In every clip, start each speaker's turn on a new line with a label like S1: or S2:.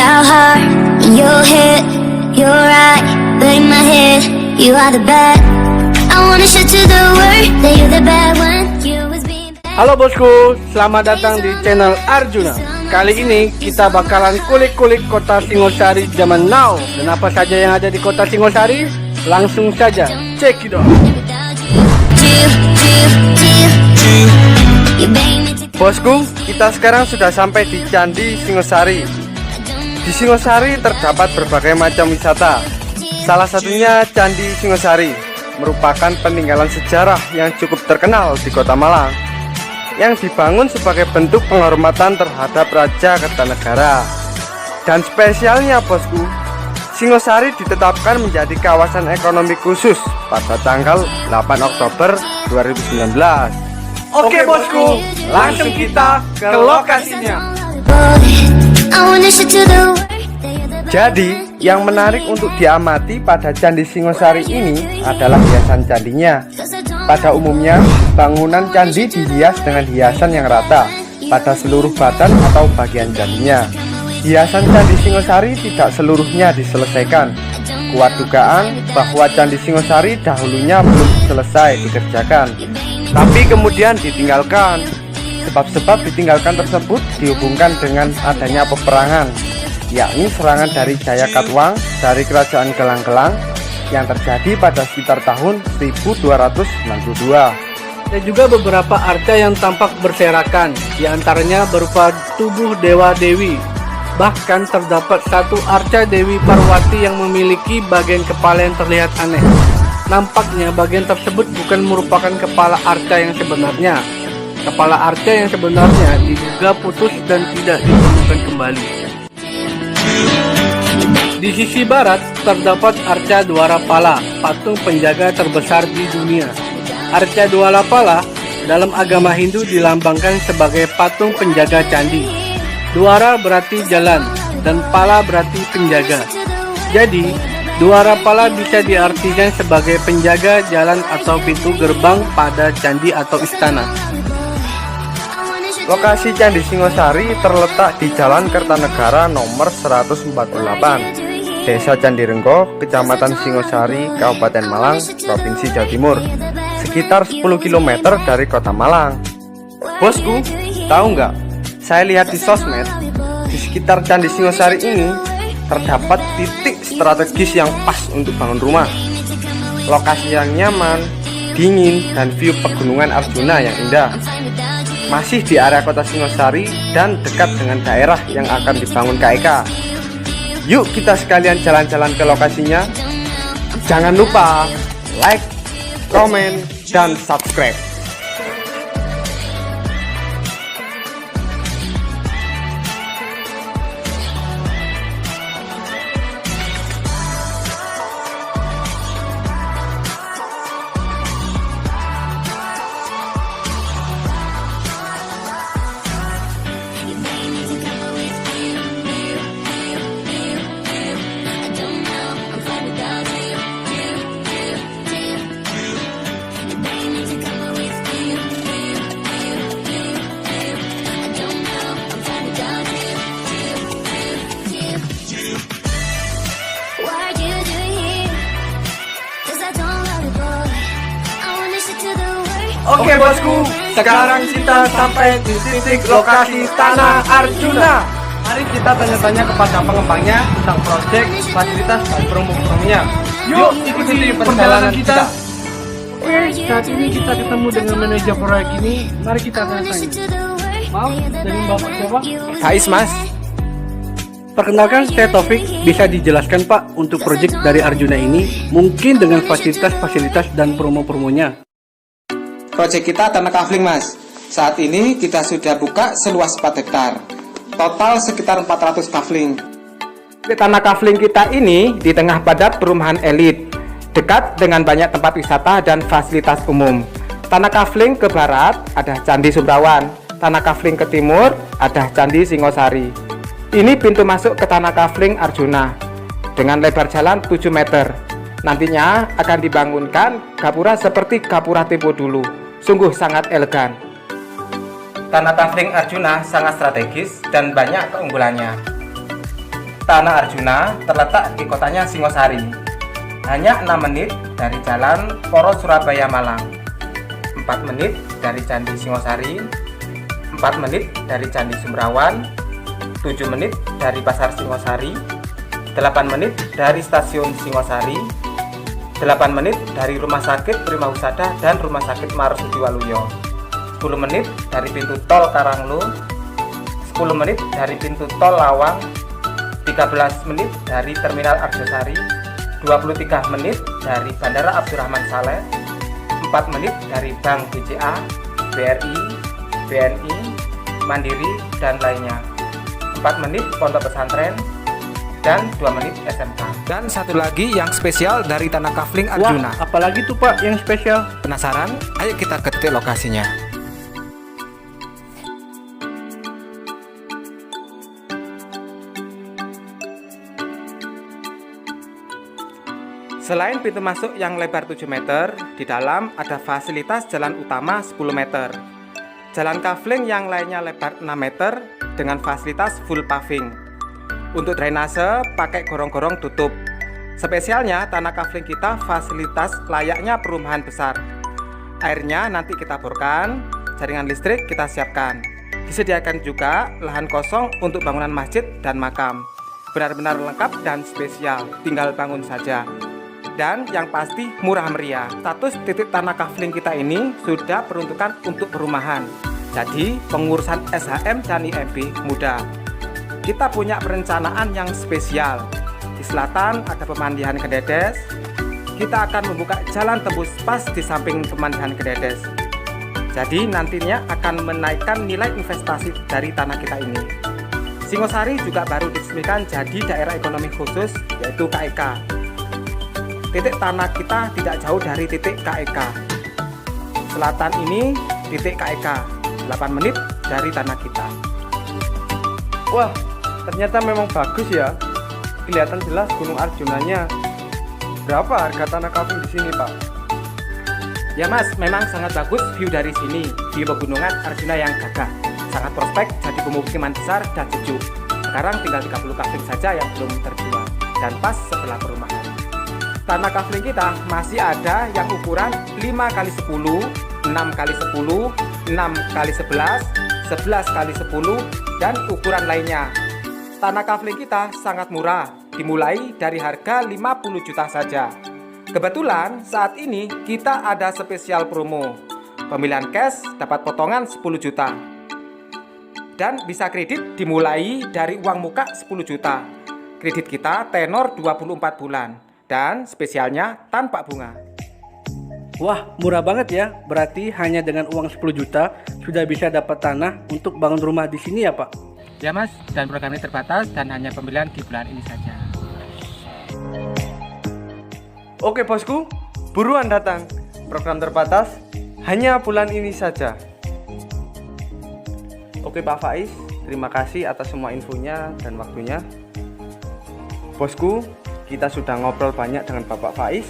S1: our heart in your head. You're right, but in my head, you are the bad. I wanna show to the world that you're the bad one. You was being bad.
S2: Halo bosku, selamat datang di channel Arjuna. Kali ini kita bakalan kulik-kulik kota Singosari zaman now. Dan apa saja yang ada di kota Singosari? Langsung saja, check it out. Bosku, kita sekarang sudah sampai di Candi Singosari. Di Singosari terdapat berbagai macam wisata. Salah satunya Candi Singosari, merupakan peninggalan sejarah yang cukup terkenal di Kota Malang, yang dibangun sebagai bentuk penghormatan terhadap Raja Kertanegara. Dan spesialnya bosku, Singosari ditetapkan menjadi kawasan ekonomi khusus pada tanggal 8 Oktober 2019. Oke bosku, langsung kita ke lokasinya. Jadi, yang menarik untuk diamati pada Candi Singosari ini adalah hiasan candinya. Pada umumnya, bangunan candi dihias dengan hiasan yang rata pada seluruh badan atau bagian candinya. Hiasan Candi Singosari tidak seluruhnya diselesaikan. Kuat dugaan bahwa Candi Singosari dahulunya belum selesai dikerjakan, tapi kemudian ditinggalkan. Sebab-sebab ditinggalkan tersebut dihubungkan dengan adanya peperangan, yakni serangan dari Jayakatwang dari Kerajaan Gelang-Gelang yang terjadi pada sekitar tahun 1292. Ada juga beberapa arca yang tampak berserakan, diantaranya berupa tubuh dewa-dewi. Bahkan terdapat satu arca Dewi Parwati yang memiliki bagian kepala yang terlihat aneh. Nampaknya bagian tersebut bukan merupakan kepala arca yang sebenarnya. Kepala arca yang sebenarnya diduga putus dan tidak ditemukan kembali. Di sisi barat terdapat arca Dwarapala, patung penjaga terbesar di dunia. Arca Dwarapala dalam agama Hindu dilambangkan sebagai patung penjaga candi. Dwara berarti jalan dan pala berarti penjaga. Jadi, Dwarapala bisa diartikan sebagai penjaga jalan atau pintu gerbang pada candi atau istana. Lokasi Candi Singosari terletak di Jalan Kertanegara nomor 148, Desa Candirenggo, Kecamatan Singosari, Kabupaten Malang, Provinsi Jawa Timur, sekitar 10 km dari Kota Malang. Bosku, tahu nggak? Saya lihat di sosmed, di sekitar Candi Singosari ini terdapat titik strategis yang pas untuk bangun rumah. Lokasi yang nyaman, dingin, dan view pegunungan Arjuna yang indah. Masih di area kota Singosari dan dekat dengan daerah yang akan dibangun KEK. Yuk kita sekalian jalan-jalan ke lokasinya. Jangan lupa like, komen, dan subscribe. Oke bosku, sekarang kita sampai di titik lokasi Tanah Arjuna. Mari kita tanya-tanya kepada pengembangnya tentang proyek, fasilitas, dan promo-promonya. Yuk ikuti perjalanan kita. Oke, saat ini kita ketemu dengan manajer proyek ini. Mari kita tanya-tanya. Maaf, dari Bapak siapa? Kais Mas. Perkenalkan, saya Taufik. Bisa dijelaskan Pak untuk proyek dari Arjuna ini, mungkin dengan fasilitas-fasilitas dan promo-promonya?
S3: Proyek kita tanah kafling Mas. Saat ini kita sudah buka seluas 4 hektar. Total sekitar 400 kafling.
S4: Tanah kafling kita ini di tengah padat perumahan elit, dekat dengan banyak tempat wisata dan fasilitas umum. Tanah kafling ke barat ada Candi Sumrawan, tanah kafling ke timur ada Candi Singosari. Ini pintu masuk ke tanah kafling Arjuna dengan lebar jalan 7 meter. Nantinya akan dibangunkan gapura seperti gapura tempo dulu. Sungguh sangat elegan. Tanah kafling Arjuna sangat strategis dan banyak keunggulannya. Tanah Arjuna terletak di kotanya Singosari. Hanya 6 menit dari jalan Poros Surabaya Malang, 4 menit dari Candi Singosari, 4 menit dari Candi Sumbrawan, 7 menit dari Pasar Singosari, 8 menit dari Stasiun Singosari, 8 menit dari Rumah Sakit Prima Husada dan Rumah Sakit Marzuki Waluyo, 10 menit dari pintu tol Karanglo, 10 menit dari pintu tol Lawang, 13 menit dari Terminal Arjosari, 23 menit dari Bandara Abdurrahman Saleh, 4 menit dari Bank BCA, BRI, BNI, Mandiri, dan lainnya, 4 menit Pondok Pesantren, dan 2 menit SMK. Dan satu lagi yang spesial dari Tanah Kafling Arjuna.
S2: Wah, apalagi tuh Pak yang spesial?
S4: Penasaran? Ayo kita ke titik lokasinya. Selain pintu masuk yang lebar 7 meter, di dalam ada fasilitas jalan utama 10 meter. Jalan kafling yang lainnya lebar 6 meter dengan fasilitas full paving. Untuk drainase pakai gorong-gorong tutup. Spesialnya tanah kafling kita fasilitas layaknya perumahan besar. Airnya nanti kita borkan, jaringan listrik kita siapkan. Disediakan juga lahan kosong untuk bangunan masjid dan makam. Benar-benar lengkap dan spesial, tinggal bangun saja. Dan yang pasti murah meriah. Status titik tanah kafling kita ini sudah peruntukan untuk perumahan. Jadi pengurusan SHM dan IMB mudah. Kita punya perencanaan yang spesial. Di selatan ada pemandian Kededes. Kita akan membuka jalan tembus pas di samping pemandian Kededes. Jadi nantinya akan menaikkan nilai investasi dari tanah kita ini. Singosari juga baru diresmikan jadi daerah ekonomi khusus yaitu KEK. Titik tanah kita tidak jauh dari titik KEK. Selatan ini titik KEK, 8 menit dari tanah kita.
S2: Wah, ternyata memang bagus ya. Kelihatan jelas Gunung Arjunanya. Berapa harga tanah kafling di sini, Pak?
S4: Ya Mas, memang sangat bagus view dari sini. View pegunungan Arjuna yang gagah. Sangat prospek jadi pemukiman besar dan sejuk. Sekarang tinggal 30 kafling saja yang belum terjual dan pas sebelah perumahan. Tanah kafling kita masih ada yang ukuran 5x10, 6x10, 6x11, 11x10, dan ukuran lainnya. Tanah kafling kita sangat murah, dimulai dari harga 50 juta saja. Kebetulan saat ini kita ada spesial promo. Pemilihan cash dapat potongan 10 juta. Dan bisa kredit dimulai dari uang muka 10 juta. Kredit kita tenor 24 bulan. Dan spesialnya tanpa bunga.
S2: Wah, murah banget ya. Berarti hanya dengan uang 10 juta sudah bisa dapat tanah untuk bangun rumah di sini ya, Pak?
S4: Ya Mas, dan program ini terbatas dan hanya pembelian di bulan ini saja.
S2: Oke bosku, buruan datang. Program terbatas hanya bulan ini saja. Oke Pak Faiz, terima kasih atas semua infonya dan waktunya. Bosku, kita sudah ngobrol banyak dengan Bapak Faiz.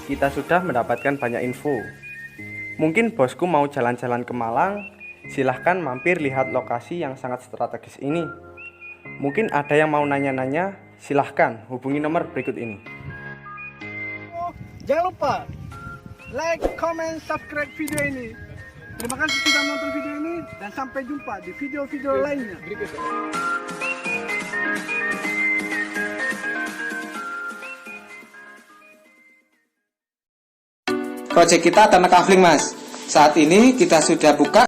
S2: Kita sudah mendapatkan banyak info. Mungkin bosku mau jalan-jalan ke Malang, silahkan mampir lihat lokasi yang sangat strategis ini. Mungkin ada yang mau nanya-nanya, silahkan hubungi nomor berikut ini.
S5: Jangan lupa like, comment, subscribe video ini. Terima kasih sudah nonton video ini dan sampai jumpa di video-video lainnya.
S3: Proyek kita tanah kafling Mas. Saat ini kita sudah buka